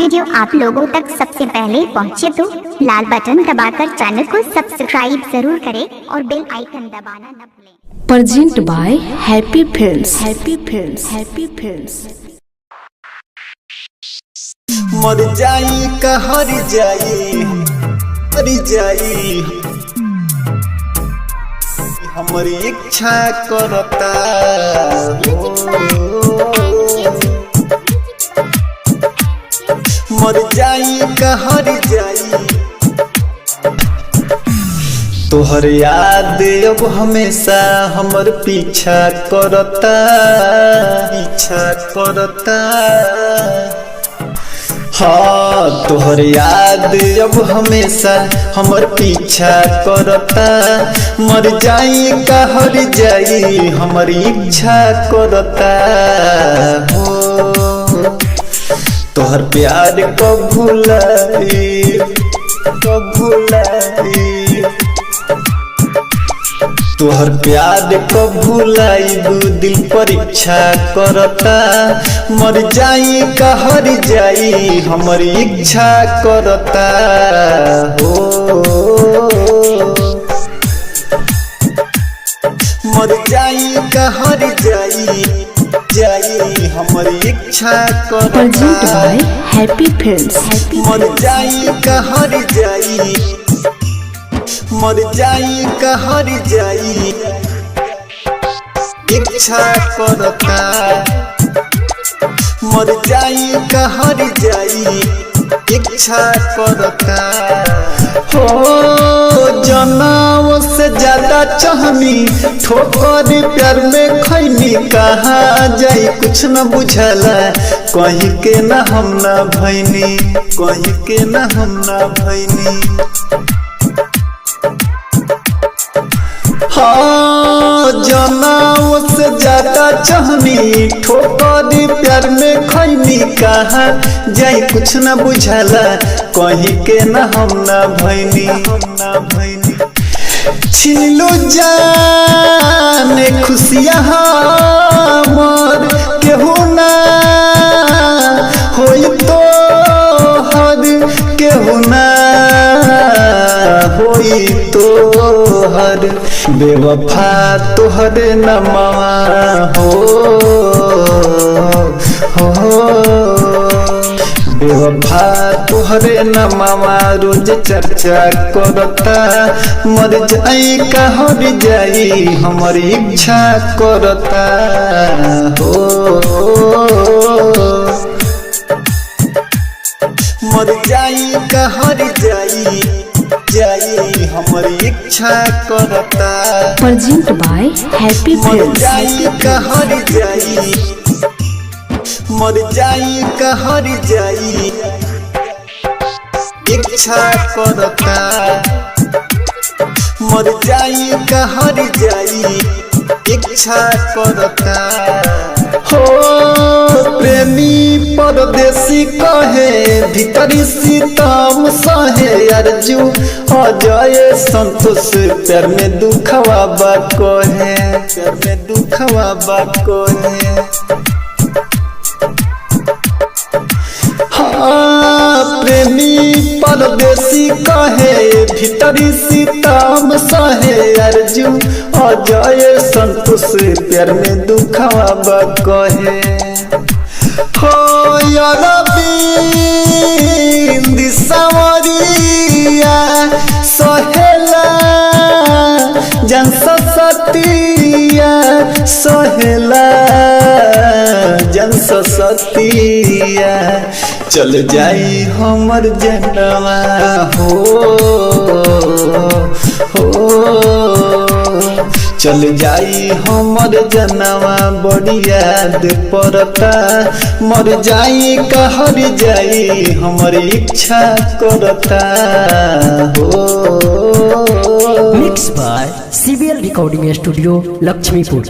Video आप लोगों तक सबसे पहले पहुंचे तो लाल बटन दबाकर चैनल को सब्सक्राइब जरूर करें और बेल आइकन दबाना न भूलें। Present by happy films. Happy films. Happy films. मर जाई कहर जाई हर जाई हमारी इच्छा करता मर जाई कहर जाई तोहर याद अब हमेशा हमर पीछा करता हाँ तोहर याद अब हमेशा हमर पीछा करता मर जाई कहर जाई हमर इच्छा करता हो तोहर प्यार कब भुलाई तोहर प्यार कब भुलाई दिल परीक्षा करता मर जाई कहर जाई हमर इच्छा करता हो मर जाई कहर जाई हमर इच्छा प्रेजेंट बाय हैप्पी फिल्म्स। मर जाई कहर जाई मर जाई कहर जाई इच्छा करता मर जाई कहर जाई इच्छा करता हो जनाओ से ज्यादा चाहनी ठोकर प्यार में खैनी कहाँ जाई कुछ न बुझला कहीं के न हम न भैनी कहीं के न हम न भैनी हाँ जनाओ से ज्यादा चाहनी ठोकर प्यार में खैनी कहाँ जाई कुछ न बुझला कहीं के न हम न भैनी छीन लो जाने खुशियाँ हमर केहू ना होई तो हद केहू ना होई तो हर बेवफा तोहर नमवा हो बेवफा तोहरे नमवा रोज चर्चा करता मर जाई कहर जाई हमर इच्छा करता हो मर जाई कहर जाई हमर इच्छा करता प्रेजेंट बाय हैप्पी मर फिल्म्स। जाई कहर जाई मर जाई कहर जाई इच्छा करता मर जाई कहर जाई इच्छा करता हो प्रेमी परदेसी कहे भीतरी सीतम सहे अर्जू अजय संतोष प्यार में दुखवा बा कहे प्यार में दुखवा बा कहे हाँ प्रेमी परदेसी कहे भीतरी सीतम सहे अर्जू अजय संतोष प्यार में दुखवा बा कहे हो अरविंद सावरिया सहेला जन सतिया सहेला जन सतिया चल जाई हमर जनवा हो चल जाई हमर जनवा बड़ी याद पड़ता मर जाई कहर जाई हमर इच्छा करता हो mix by CBL recording studio Laxmipur.